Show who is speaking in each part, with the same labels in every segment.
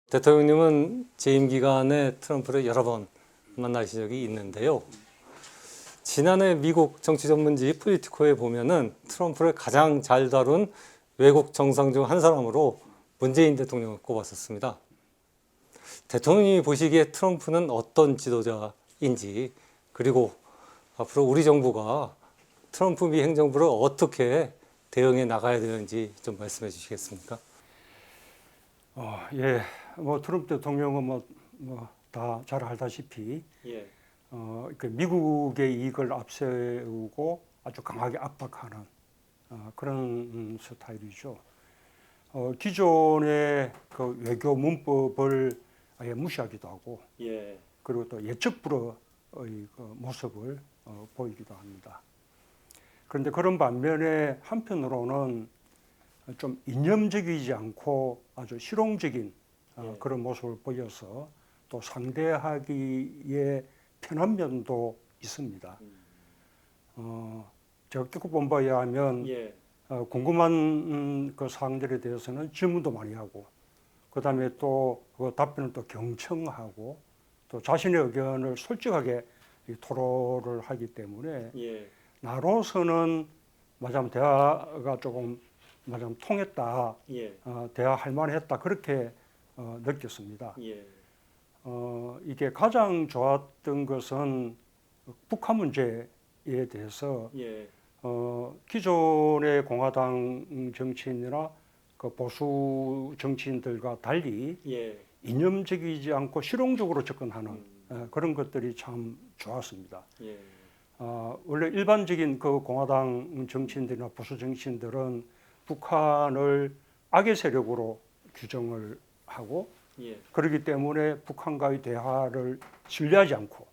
Speaker 1: 대통령님은 재임 기간에 트럼프를 여러 번 만나신 적이 있는데요. 지난해 미국 정치 전문지 폴리티코에 보면은 트럼프를 가장 잘 다룬 외국 정상 중 한 사람으로 문재인 대통령을 꼽았었습니다. 대통령이 보시기에 트럼프는 어떤 지도자인지, 그리고 앞으로 우리 정부가 트럼프 미 행정부를 어떻게 대응해 나가야 되는지 좀 말씀해 주시겠습니까?
Speaker 2: 예, 트럼프 대통령은 다 잘 알다시피 그 미국의 이익을 앞세우고 아주 강하게 압박하는 그런 스타일이죠. 기존의 그 외교 문법을 아예 무시하기도 하고, 그리고 또 예측 불허의 그 모습을 보이기도 합니다. 그런데 그런 반면에 한편으로는 좀 이념적이지 않고 아주 실용적인 그런 모습을 보여서 또 상대하기에 편한 면도 있습니다. 제가 겪어본 바에 의하면 궁금한 그 사항들에 대해서는 질문도 많이 하고, 그 다음에 또 그 답변을 또 경청하고, 또 자신의 의견을 솔직하게 토로를 하기 때문에 나로서는 맞아 대화가 조금 맞아 통했다, 대화할 만했다 그렇게 느꼈습니다. 이게 가장 좋았던 것은 북한 문제에 대해서 기존의 공화당 정치인이나 그 보수 정치인들과 달리 이념적이지 않고 실용적으로 접근하는 그런 것들이 참 좋았습니다. 원래 일반적인 그 공화당 정치인들이나 보수 정치인들은 북한을 악의 세력으로 규정을 하고, 그렇기 때문에 북한과의 대화를 신뢰하지 않고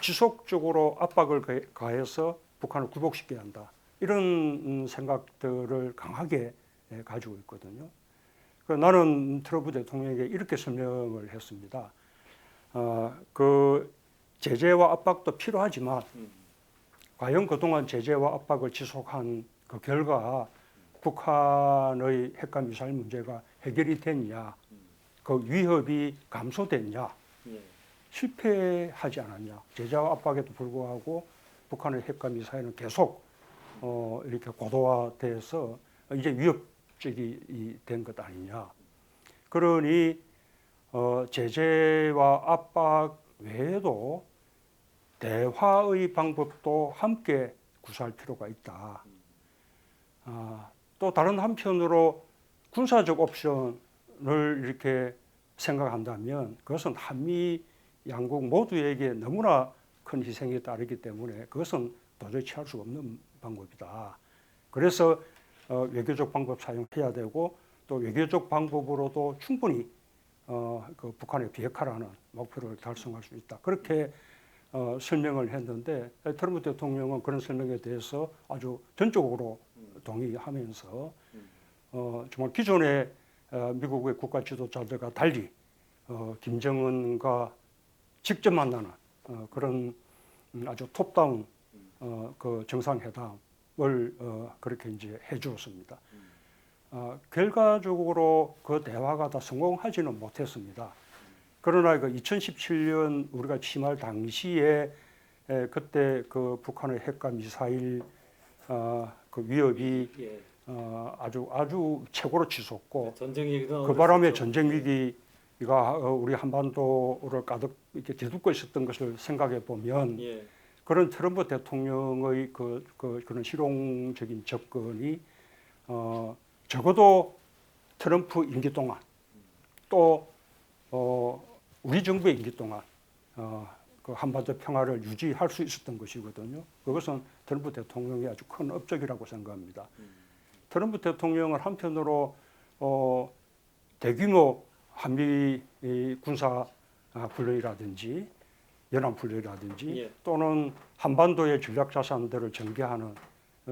Speaker 2: 지속적으로 압박을 가해서 북한을 굴복시켜야 한다, 이런 생각들을 강하게 가지고 있거든요. 나는 트럼프 대통령에게 이렇게 설명을 했습니다. 그 제재와 압박도 필요하지만 과연 그동안 제재와 압박을 지속한 그 결과 북한의 핵과 미사일 문제가 해결이 됐냐, 그 위협이 감소됐냐, 실패하지 않았냐. 제재와 압박에도 불구하고 북한의 핵과 미사일은 계속 이렇게 고도화돼서 이제 위협적이 된 것 아니냐. 그러니 제재와 압박 외에도 대화의 방법도 함께 구사할 필요가 있다. 또 다른 한편으로 군사적 옵션을 이렇게 생각한다면 그것은 한미 양국 모두에게 너무나 큰 희생이 따르기 때문에 그것은 도저히 취할 수 없는 방법이다. 그래서 외교적 방법 사용해야 되고, 또 외교적 방법으로도 충분히 그 북한의 비핵화라는 목표를 달성할 수 있다, 그렇게 설명을 했는데, 트럼프 대통령은 그런 설명에 대해서 아주 전적으로 동의하면서 정말 기존의 미국의 국가 지도자들과 달리 김정은과 직접 만나는 그런 아주 톱다운 그 정상회담을 그렇게 이제 해주었습니다. 결과적으로 그 대화가 다 성공하지는 못했습니다. 그러나 그 2017년 우리가 침할 당시에 그때 그 북한의 핵과 미사일 그 위협이 아주 최고로 치솟고, 그 바람에 전쟁 위기가 우리 한반도를 가득 이렇게 뒤덮고 있었던 것을 생각해 보면 그런 트럼프 대통령의 그런 실용적인 접근이 적어도 트럼프 임기 동안, 또 우리 정부의 임기 동안 그 한반도 평화를 유지할 수 있었던 것이거든요. 그것은 트럼프 대통령의 아주 큰 업적이라고 생각합니다. 트럼프 대통령은 한편으로 대규모 한미 군사 훈련이라든지 연합 훈련이라든지 또는 한반도의 전략 자산들을 전개하는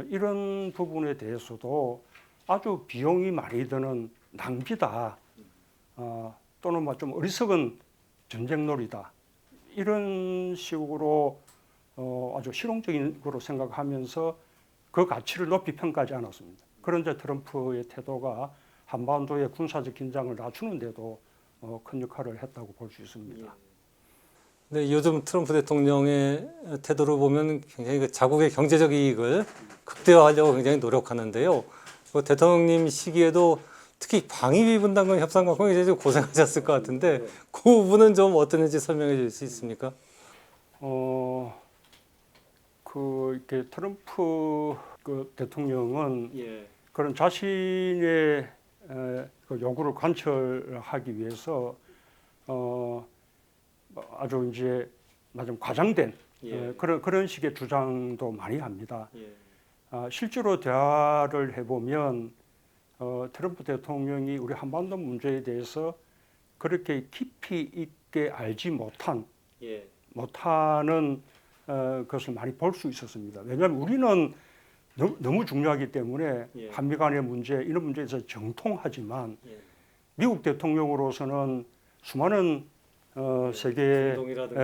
Speaker 2: 이런 부분에 대해서도 아주 비용이 많이 드는 낭비다, 또는 좀 어리석은 전쟁놀이다, 이런 식으로 아주 실용적인 거로 생각하면서 그 가치를 높이 평가하지 않았습니다. 그런데 트럼프의 태도가 한반도의 군사적 긴장을 낮추는데도 큰 역할을 했다고 볼 수 있습니다.
Speaker 1: 네, 요즘 트럼프 대통령의 태도를 보면 굉장히 그 자국의 경제적 이익을 극대화하려고 굉장히 노력하는데요. 그 대통령님 시기에도 특히 방위비 분담금 협상 갖고 굉장히 좀 고생하셨을 것 같은데 그 부분은 좀 어땠는지 설명해 줄 수 있습니까?
Speaker 2: 이렇게 트럼프 그 대통령은 그런 자신의 그 요구를 관철하기 위해서 아주 이제 좀 과장된 그런 식의 주장도 많이 합니다. 실제로 대화를 해보면 트럼프 대통령이 우리 한반도 문제에 대해서 그렇게 깊이 있게 알지 못하는 것을 많이 볼 수 있었습니다. 왜냐하면 우리는 너무 중요하기 때문에 한미 간의 문제 이런 문제에서 정통하지만 미국 대통령으로서는 수많은 세계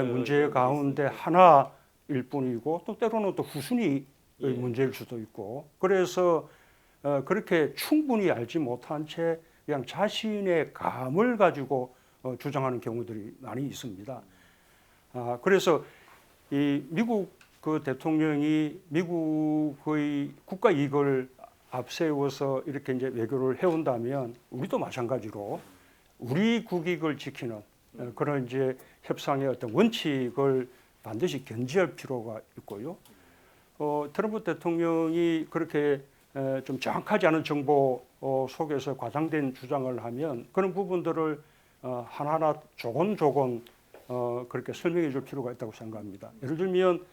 Speaker 2: 문제 가운데 하나일 뿐이고 또 때로는 또 후순위의 문제일 수도 있고 그래서 그렇게 충분히 알지 못한 채 그냥 자신의 감을 가지고 주장하는 경우들이 많이 있습니다. 그래서 이 미국 그 대통령이 미국의 국가 이익을 앞세워서 이렇게 이제 외교를 해온다면 우리도 마찬가지로 우리 국익을 지키는 그런 이제 협상의 어떤 원칙을 반드시 견지할 필요가 있고요. 트럼프 대통령이 그렇게 좀 정확하지 않은 정보 속에서 과장된 주장을 하면 그런 부분들을 하나하나 조곤조곤 그렇게 설명해 줄 필요가 있다고 생각합니다. 예를 들면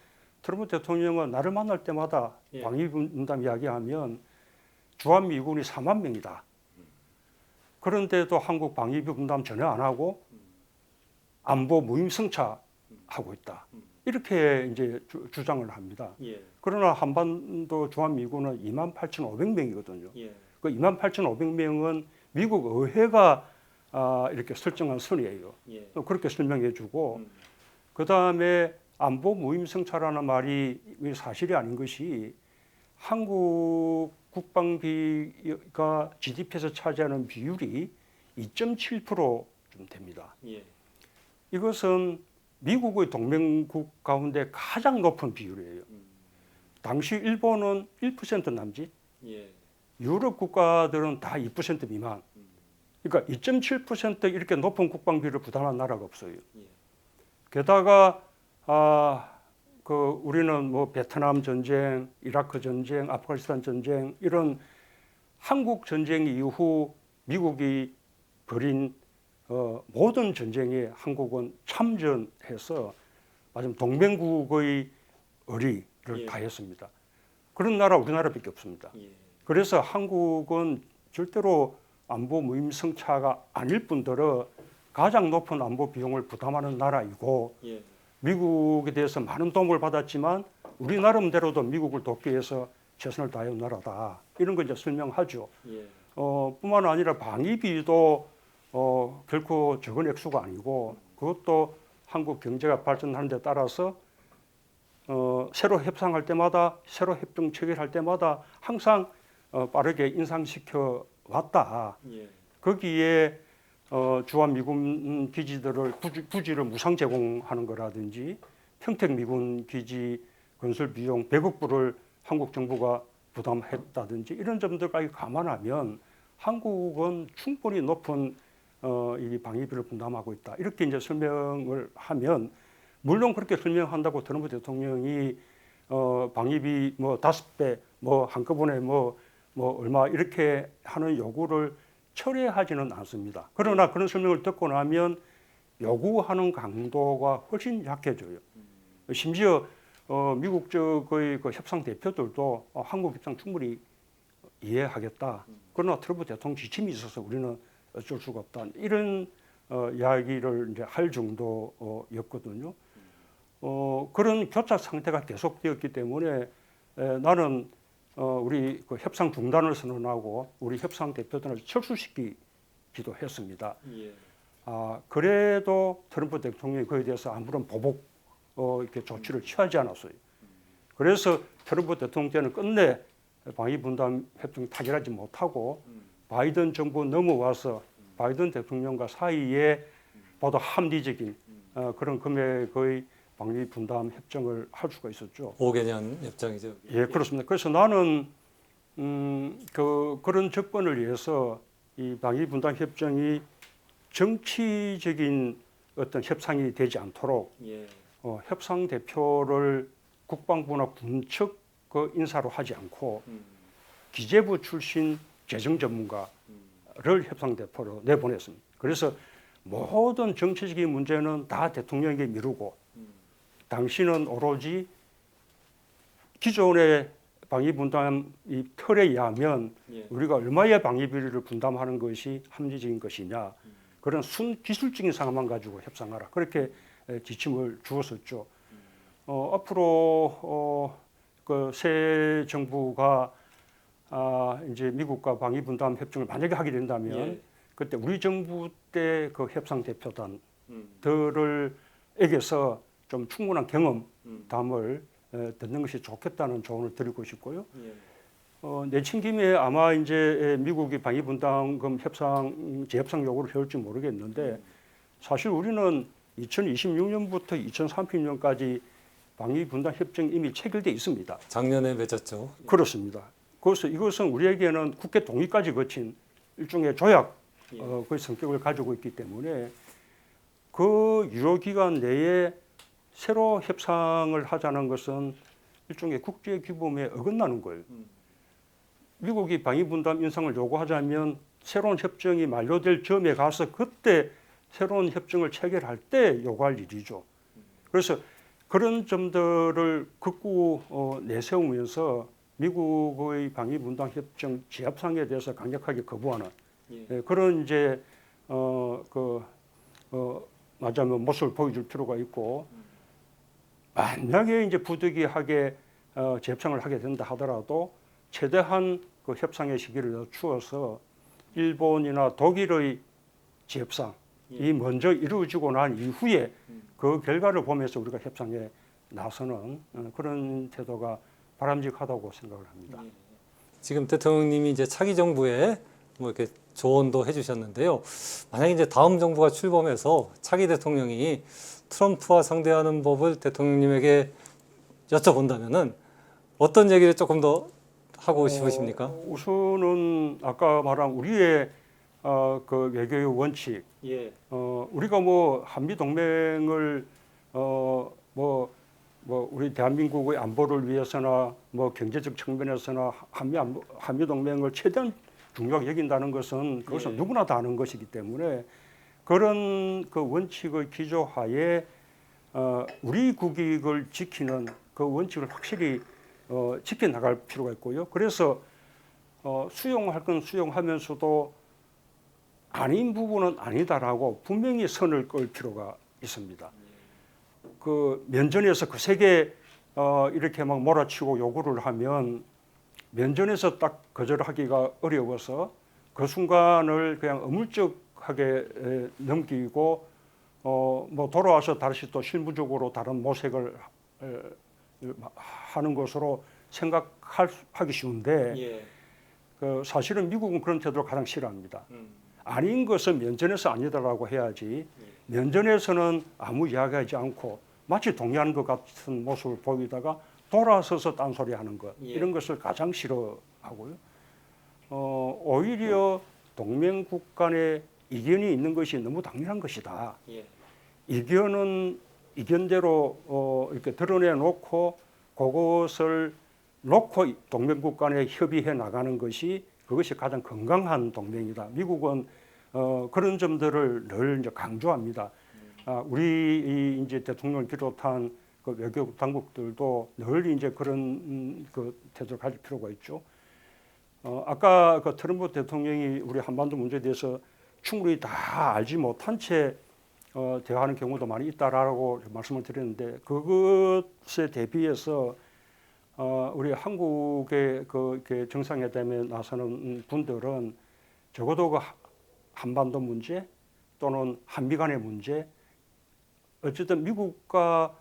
Speaker 2: 트럼프 대통령은 나를 만날 때마다 방위 분담 이야기하면 주한미군이 4만 명이다. 그런데도 한국 방위 분담 전혀 안 하고 안보 무임승차하고 있다. 이렇게 이제 주장을 합니다. 그러나 한반도 주한미군은 28,500명이거든요. 그 28,500명은 미국 의회가 이렇게 설정한 선이에요. 그렇게 설명해주고 그 다음에 안보 무임승차라는 말이 사실이 아닌 것이 한국 국방비가 GDP에서 차지하는 비율이 2.7%좀 됩니다. 이것은 미국의 동맹국 가운데 가장 높은 비율이에요. 당시 일본은 1% 남짓, 유럽 국가들은 다 2% 미만. 그러니까 2.7% 이렇게 높은 국방비를 부담한 나라가 없어요. 게다가 우리는 뭐 베트남 전쟁, 이라크 전쟁, 아프가니스탄 전쟁 이런 한국 전쟁 이후 미국이 벌인 모든 전쟁에 한국은 참전해서 마침 동맹국의 의리를 다했습니다. 그런 나라 우리나라밖에 없습니다. 그래서 한국은 절대로 안보 무임승차가 아닐 뿐더러 가장 높은 안보 비용을 부담하는 나라이고 미국에 대해서 많은 도움을 받았지만 우리 나름대로도 미국을 돕기 위해서 최선을 다해온 나라다. 이런 걸 이제 설명하죠. 뿐만 아니라 방위비도 결코 적은 액수가 아니고 그것도 한국 경제가 발전하는 데 따라서 새로 협상할 때마다 새로 협정 체결할 때마다 항상 빠르게 인상시켜 왔다. 거기에 주한미군 기지들을 부지를 무상 제공하는 거라든지 평택미군 기지 건설 비용 100억 불을 한국 정부가 부담했다든지 이런 점들까지 감안하면 한국은 충분히 높은 이 방위비를 분담하고 있다. 이렇게 이제 설명을 하면 물론 그렇게 설명한다고 트럼프 대통령이 방위비 뭐 5배 뭐 한꺼번에 뭐 얼마 이렇게 하는 요구를 철회하지는 않습니다. 그러나 그런 설명을 듣고 나면 요구하는 강도가 훨씬 약해져요. 심지어 미국 쪽의 그 협상 대표들도 한국 입장 충분히 이해하겠다. 그러나 트럼프 대통령 지침이 있어서 우리는 어쩔 수가 없다. 이런 이야기를 이제 할 정도였거든요. 그런 교착 상태가 계속되었기 때문에 나는 우리 그 협상 중단을 선언하고 우리 협상 대표단을 철수시키기도 했습니다. 그래도 트럼프 대통령이 그에 대해서 아무런 보복 이렇게 조치를 취하지 않았어요. 그래서 트럼프 대통령 때는 끝내 방위 분담 협정 타결하지 못하고 바이든 정부 넘어와서 바이든 대통령과 사이에 보다 합리적인 그런 금액의 방위 분담 협정을 할 수가 있었죠.
Speaker 1: 5개년 협정이죠.
Speaker 2: 예, 그렇습니다. 그래서 나는 그런 접근을 위해서 이 방위 분담 협정이 정치적인 어떤 협상이 되지 않도록
Speaker 1: 예.
Speaker 2: 협상 대표를 국방부나 군측 그 인사로 하지 않고 기재부 출신 재정 전문가를 협상 대표로 내보냈습니다. 그래서 모든 정치적인 문제는 다 대통령에게 미루고 당신은 오로지 기존의 방위 분담 이 틀에 의하면
Speaker 1: 예.
Speaker 2: 우리가 얼마의 방위비를 분담하는 것이 합리적인 것이냐 그런 순 기술적인 상황만 가지고 협상하라 그렇게 지침을 주었었죠. 앞으로 그 새 정부가 이제 미국과 방위 분담 협정을 만약에 하게 된다면
Speaker 1: 예.
Speaker 2: 그때 우리 정부 때 그 협상 대표단들을
Speaker 1: 음.
Speaker 2: 에게서 좀 충분한 경험담을
Speaker 1: 음.
Speaker 2: 듣는 것이 좋겠다는 조언을 드리고 싶고요.
Speaker 1: 예.
Speaker 2: 내친 김에 아마 이제 미국이 방위 분담금 협상 재협상 요구를 해올지 모르겠는데 사실 우리는 2026년부터 2030년까지 방위 분담 협정이 이미 체결돼 있습니다.
Speaker 1: 작년에 맺었죠.
Speaker 2: 그렇습니다. 그래서 이것은 우리에게는 국회 동의까지 거친 일종의 조약
Speaker 1: 예.
Speaker 2: 그 성격을 가지고 있기 때문에 그 유효 기간 내에 새로 협상을 하자는 것은 일종의 국제 규범에 어긋나는 거예요. 미국이 방위 분담 인상을 요구하자면 새로운 협정이 만료될 점에 가서 그때 새로운 협정을 체결할 때 요구할 일이죠. 그래서 그런 점들을 극구 내세우면서 미국의 방위 분담 협정 재협상에 대해서 강력하게 거부하는
Speaker 1: 예.
Speaker 2: 그런 이제 맞아면 모습을 보여줄 필요가 있고 만약에 이제 부득이하게 재협상을 하게 된다 하더라도 최대한 그 협상의 시기를 늦추어서 일본이나 독일의 재협상이 먼저 이루어지고 난 이후에 그 결과를 보면서 우리가 협상에 나서는 그런 태도가 바람직하다고 생각을 합니다.
Speaker 1: 지금 대통령님이 이제 차기 정부에 뭐 이렇게 조언도 해주셨는데요. 만약에 이제 다음 정부가 출범해서 차기 대통령이 트럼프와 상대하는 법을 대통령님에게 여쭤본다면은 어떤 얘기를 조금 더 하고 싶으십니까?
Speaker 2: 우선은 아까 말한 우리의 그 외교의 원칙,
Speaker 1: 예.
Speaker 2: 우리가 뭐 한미 동맹을 우리 대한민국의 안보를 위해서나 뭐 경제적 측면에서나 한미 동맹을 최대한 중요하게 여긴다는 것은 그것은
Speaker 1: 예.
Speaker 2: 누구나 다 아는 것이기 때문에 그런 그 원칙의 기조하에 우리 국익을 지키는 그 원칙을 확실히 지켜나갈 필요가 있고요. 그래서 수용할 건 수용하면서도 아닌 부분은 아니다라고 분명히 선을 끌 필요가 있습니다. 그 면전에서 그 세계 이렇게 막 몰아치고 요구를 하면 면전에서 딱 거절하기가 어려워서 그 순간을 그냥 어물쩍하게 넘기고 뭐 돌아와서 다시 또 실무적으로 다른 모색을 하는 것으로 생각하기 쉬운데
Speaker 1: 예.
Speaker 2: 그 사실은 미국은 그런 태도를 가장 싫어합니다. 아닌 것은 면전에서 아니다라고 해야지 면전에서는 아무 이야기하지 않고 마치 동의하는 것 같은 모습을 보이다가 돌아서서 딴소리하는 것 이런 것을 가장 싫어하고요. 오히려 동맹국 간에 이견이 있는 것이 너무 당연한 것이다.
Speaker 1: 예.
Speaker 2: 이견은 이견대로 이렇게 드러내놓고 그것을 놓고 동맹국 간에 협의해 나가는 것이 그것이 가장 건강한 동맹이다. 미국은 그런 점들을 늘 이제 강조합니다. 우리 이제 대통령을 비롯한 그 외교 당국들도 늘 이제 그런 그 태도를 가질 필요가 있죠. 아까 그 트럼프 대통령이 우리 한반도 문제에 대해서 충분히 다 알지 못한 채 대화하는 경우도 많이 있다라고 말씀을 드렸는데 그것에 대비해서 우리 한국의 그 정상회담에 나서는 분들은 적어도 그 한반도 문제 또는 한미 간의 문제 어쨌든 미국과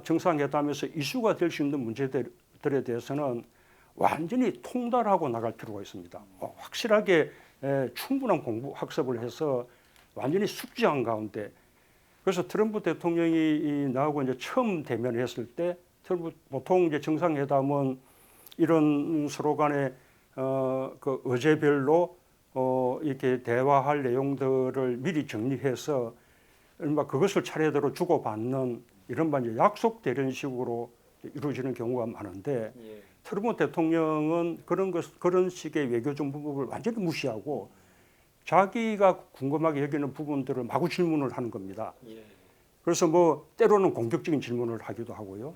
Speaker 2: 정상회담에서 이슈가 될 수 있는 문제들에 대해서는 완전히 통달하고 나갈 필요가 있습니다. 확실하게 충분한 공부 학습을 해서 완전히 숙지한 가운데 그래서 트럼프 대통령이 나하고 이제 처음 대면했을 때 보통 이제 정상회담은 이런 서로 간에 그 의제별로 이렇게 대화할 내용들을 미리 정리해서 그것을 차례대로 주고받는 이른바 이제 약속 대련식으로 이루어지는 경우가 많은데 트럼프 대통령은 그런 식의 외교 정보를 완전히 무시하고 자기가 궁금하게 여기는 부분들을 마구 질문을 하는 겁니다. 그래서 뭐 때로는 공격적인 질문을 하기도 하고요.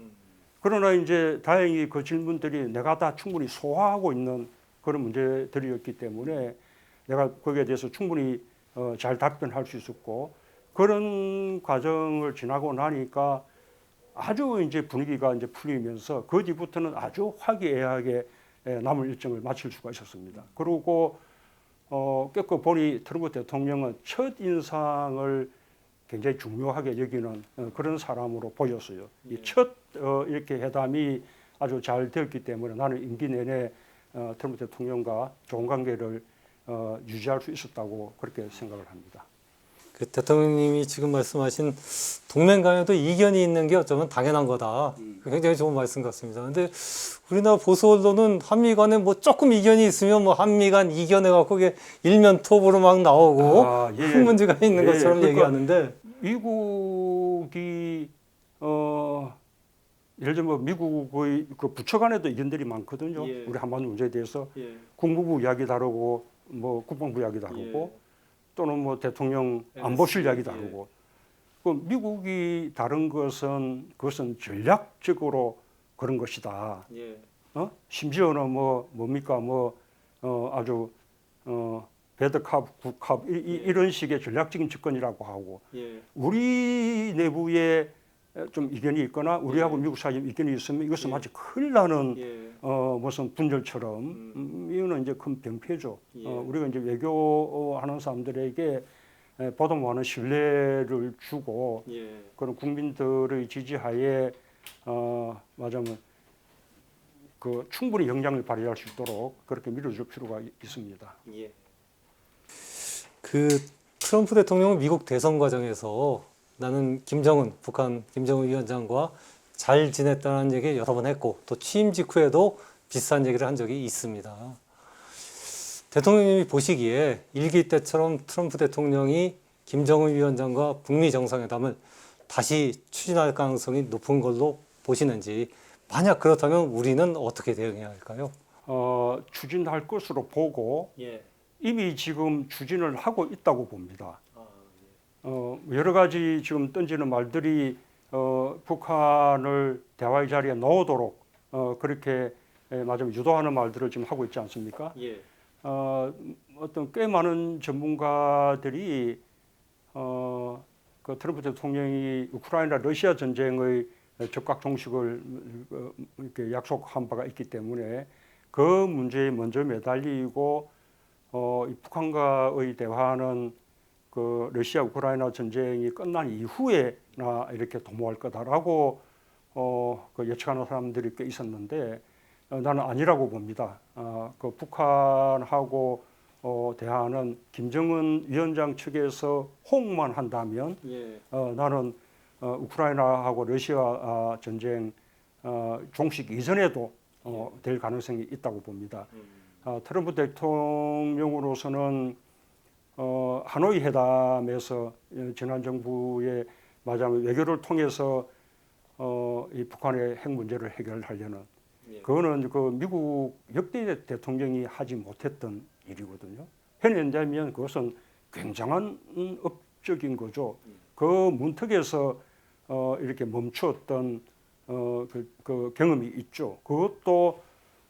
Speaker 2: 그러나 이제 다행히 그 질문들이 내가 다 충분히 소화하고 있는 그런 문제들이었기 때문에 내가 거기에 대해서 충분히 잘 답변할 수 있었고 그런 과정을 지나고 나니까 아주 이제 분위기가 이제 풀리면서 그 뒤부터는 아주 화기애애하게 남은 일정을 마칠 수가 있었습니다. 그리고 껴서 보니 트럼프 대통령은 첫 인상을 굉장히 중요하게 여기는 그런 사람으로 보였어요. 이 첫 이렇게 회담이 아주 잘 되었기 때문에 나는 임기 내내 트럼프 대통령과 좋은 관계를 유지할 수 있었다고 그렇게 생각을 합니다.
Speaker 1: 그 대통령님이 지금 말씀하신 동맹 간에도 이견이 있는 게 어쩌면 당연한 거다. 굉장히 좋은 말씀 같습니다. 근데 우리나라 보수 언론은 한미 간에 뭐 조금 이견이 있으면 뭐 한미 간 이견해 갖고 그게 일면 톱으로 막 나오고 큰 문제가 있는 것처럼
Speaker 2: 그러니까
Speaker 1: 얘기하는데
Speaker 2: 미국이 예를 들면 뭐 미국의 그 부처 간에도 이견들이 많거든요. 우리 한반도 문제에 대해서 국무부 이야기 다르고 뭐 국방부 이야기 다르고 또는 뭐 대통령 안보실 이야기 다르고 그 미국이 다른 것은 그것은 전략적으로 그런 것이다. 심지어는 뭡니까 아주 배드캅, 굿캅 이런 식의 전략적인 접근이라고 하고 우리 내부에 좀 이견이 있거나 우리하고 미국 사이에 이견이 있으면 이것은 마치 큰일 나는 무슨 분절처럼 이거는 이제 큰 병폐죠. 우리가 이제 외교하는 사람들에게 보다 많은 신뢰를 주고 그런 국민들의 지지하에 맞으면 그 충분히 영향을 발휘할 수 있도록 그렇게 밀어줄 필요가 있습니다.
Speaker 1: 그 트럼프 대통령은 미국 대선 과정에서 나는 북한 김정은 위원장과 잘 지냈다는 얘기 여러 번 했고 또 취임 직후에도 비슷한 얘기를 한 적이 있습니다. 대통령님이 보시기에 일기 때처럼 트럼프 대통령이 김정은 위원장과 북미 정상회담을 다시 추진할 가능성이 높은 걸로 보시는지 만약 그렇다면 우리는 어떻게 대응해야 할까요?
Speaker 2: 추진할 것으로 보고 이미 지금 추진을 하고 있다고 봅니다. 여러 가지 지금 던지는 말들이 북한을 대화의 자리에 넣도록 그렇게 맞으면 유도하는 말들을 지금 하고 있지 않습니까? 어떤 꽤 많은 전문가들이 그 트럼프 대통령이 우크라이나 러시아 전쟁의 적극 종식을 이렇게 약속한 바가 있기 때문에 그 문제에 먼저 매달리고 이 북한과의 대화는 그 러시아 우크라이나 전쟁이 끝난 이후에나 이렇게 도모할 거다라고 그 예측하는 사람들이 꽤 있었는데 나는 아니라고 봅니다. 그 북한하고 대화는 김정은 위원장 측에서 호응만 한다면 나는 우크라이나하고 러시아 전쟁 종식 이전에도 될 가능성이 있다고 봅니다. 트럼프 대통령으로서는 하노이 회담에서 지난 정부의 말하자면 외교를 통해서 이 북한의 핵 문제를 해결하려는 그거는 그 미국 역대 대통령이 하지 못했던 일이거든요. 해낸다면 그것은 굉장한 업적인 거죠. 그 문턱에서 이렇게 멈추었던 그 경험이 있죠. 그것도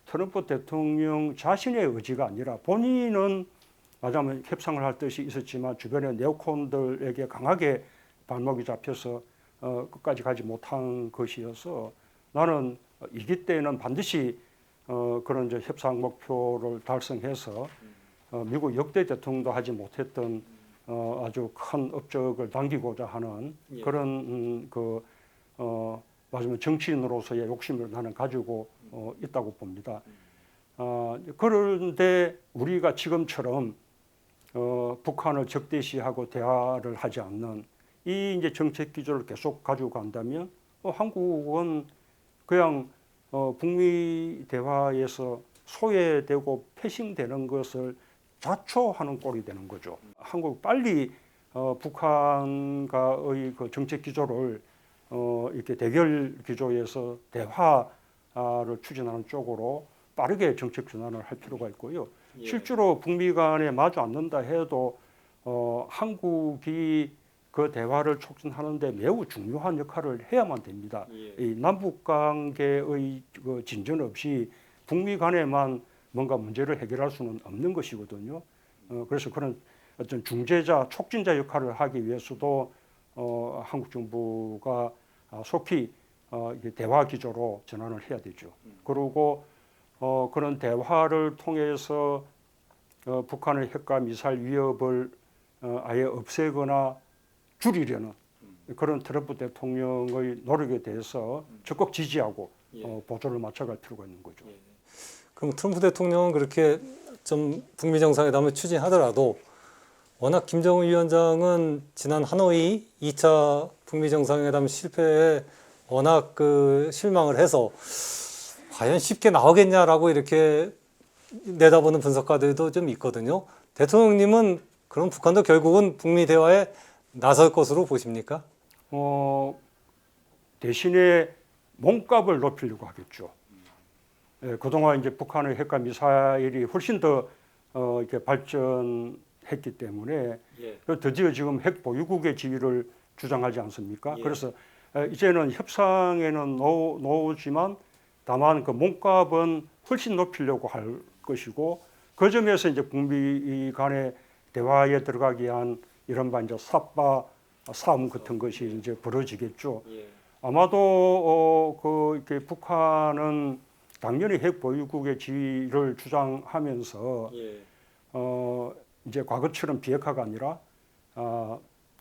Speaker 2: 트럼프 대통령 자신의 의지가 아니라 본인은 말하자면 협상을 할 뜻이 있었지만 주변의 네오콘들에게 강하게 발목이 잡혀서 끝까지 가지 못한 것이어서 나는 이기 때는 반드시 그런 이제 협상 목표를 달성해서 미국 역대 대통령도 하지 못했던 아주 큰 업적을 남기고자 하는 그런 말하자면 정치인으로서의 욕심을 나는 가지고 있다고 봅니다. 그런데 우리가 지금처럼 북한을 적대시하고 대화를 하지 않는 이 이제 정책 기조를 계속 가지고 간다면 한국은 그냥 북미 대화에서 소외되고 패싱되는 것을 자초하는 꼴이 되는 거죠. 한국 빨리 북한과의 그 정책 기조를 이렇게 대결 기조에서 대화를 추진하는 쪽으로 빠르게 정책 전환을 할 필요가 있고요.
Speaker 3: 예.
Speaker 2: 실제로 북미 간에 마주 않는다 해도 한국이 그 대화를 촉진하는데 매우 중요한 역할을 해야만 됩니다.
Speaker 3: 예.
Speaker 2: 이 남북 관계의 그 진전 없이 북미 간에만 뭔가 문제를 해결할 수는 없는 것이거든요. 그래서 그런 어떤 중재자, 촉진자 역할을 하기 위해서도 한국 정부가 속히 이게 대화 기조로 전환을 해야 되죠. 그리고 그런 대화를 통해서 북한의 핵과 미사일 위협을 아예 없애거나 줄이려는 그런 트럼프 대통령의 노력에 대해서 적극 지지하고
Speaker 3: 예.
Speaker 2: 보조를 맞춰갈 필요가 있는 거죠.
Speaker 3: 예.
Speaker 1: 그럼 트럼프 대통령은 그렇게 좀 북미 정상회담을 추진하더라도 워낙 김정은 위원장은 지난 하노이 2차 북미 정상회담 실패에 워낙 그 실망을 해서 과연 쉽게 나오겠냐라고 이렇게 내다보는 분석가들도 좀 있거든요. 대통령님은 그럼 북한도 결국은 북미 대화에 나설 것으로 보십니까?
Speaker 2: 대신에 몸값을 높이려고 하겠죠. 예, 그동안 이제 북한의 핵과 미사일이 훨씬 더 이렇게 발전했기 때문에
Speaker 3: 예.
Speaker 2: 드디어 지금 핵 보유국의 지위를 주장하지 않습니까?
Speaker 3: 예.
Speaker 2: 그래서 이제는 협상에는 놓지만 다만 그 몸값은 훨씬 높이려고 할 것이고 그 점에서 이제 북미 간의 대화에 들어가기 위한 이른바 이제 삿바 싸움 같은 것이 이제 벌어지겠죠.
Speaker 3: 예.
Speaker 2: 아마도 이렇게 북한은 당연히 핵 보유국의 지위를 주장하면서
Speaker 3: 예.
Speaker 2: 이제 과거처럼 비핵화가 아니라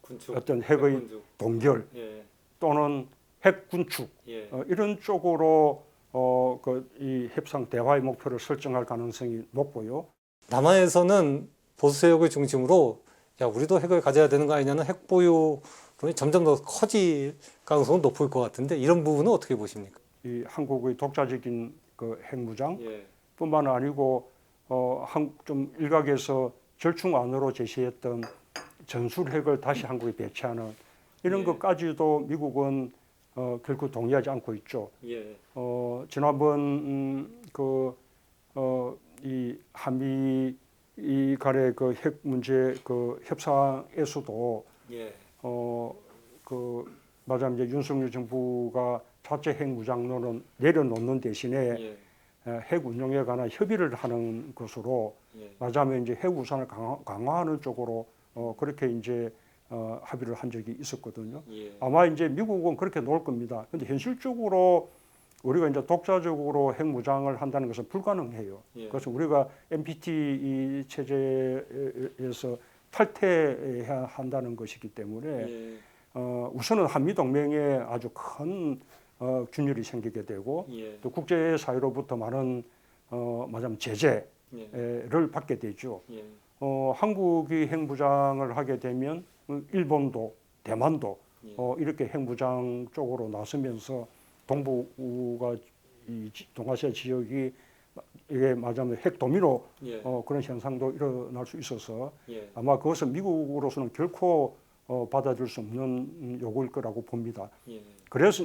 Speaker 3: 군축.
Speaker 2: 어떤 핵의
Speaker 3: 군축.
Speaker 2: 동결
Speaker 3: 예.
Speaker 2: 또는 핵 군축
Speaker 3: 예.
Speaker 2: 이런 쪽으로 이 협상 대화의 목표를 설정할 가능성이 높고요.
Speaker 1: 남한에서는 보수 세력을 중심으로 야 우리도 핵을 가져야 되는 거 아니냐는 핵 보유론이 점점 더 커질 가능성은 높을 것 같은데 이런 부분은 어떻게 보십니까?
Speaker 2: 이 한국의 독자적인 그 핵무장
Speaker 3: 예.
Speaker 2: 뿐만 아니고 좀 일각에서 절충안으로 제시했던 전술핵을 다시 한국에 배치하는 이런
Speaker 3: 예.
Speaker 2: 것까지도 미국은 결코 동의하지 않고 있죠.
Speaker 3: 예.
Speaker 2: 지난번 이 한미 이 간의 그 핵 문제 그 협상에서도
Speaker 3: 예.
Speaker 2: 맞아 이제 윤석열 정부가 자체 핵 무장론은 내려놓는 대신에
Speaker 3: 예.
Speaker 2: 핵 운용에 관한 협의를 하는 것으로
Speaker 3: 예.
Speaker 2: 말하자면 이제 핵 우산을 강화하는 쪽으로 그렇게 이제 합의를 한 적이 있었거든요.
Speaker 3: 예.
Speaker 2: 아마 이제 미국은 그렇게 놓을 겁니다. 근데 현실적으로 우리가 이제 독자적으로 핵 무장을 한다는 것은 불가능해요.
Speaker 3: 예.
Speaker 2: 그래서 우리가 NPT 이 체제에서 탈퇴해야 한다는 것이기 때문에
Speaker 3: 예.
Speaker 2: 우선은 한미 동맹에 아주 큰 균열이 생기게 되고
Speaker 3: 예.
Speaker 2: 또 국제 사회로부터 많은 말하자면 제재를
Speaker 3: 예.
Speaker 2: 받게 되죠.
Speaker 3: 예.
Speaker 2: 한국이 핵무장을 하게 되면 일본도 대만도
Speaker 3: 예.
Speaker 2: 이렇게 핵무장 쪽으로 나서면서 동북아 이 동아시아 지역이 이게 말하자면 핵 도미노
Speaker 3: 예.
Speaker 2: 그런 현상도 일어날 수 있어서
Speaker 3: 예.
Speaker 2: 아마 그것은 미국으로서는 결코 받아줄 수 없는 요구일 거라고 봅니다.
Speaker 3: 예.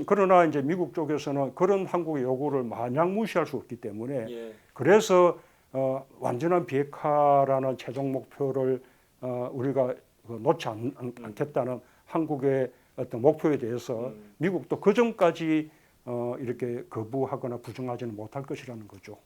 Speaker 2: 그러나 이제 미국 쪽에서는 그런 한국의 요구를 마냥 무시할 수 없기 때문에
Speaker 3: 예.
Speaker 2: 그래서 완전한 비핵화라는 최종 목표를 우리가 놓지 않겠다는 한국의 어떤 목표에 대해서 미국도 그 점까지 이렇게 거부하거나 부정하지는 못할 것이라는 거죠.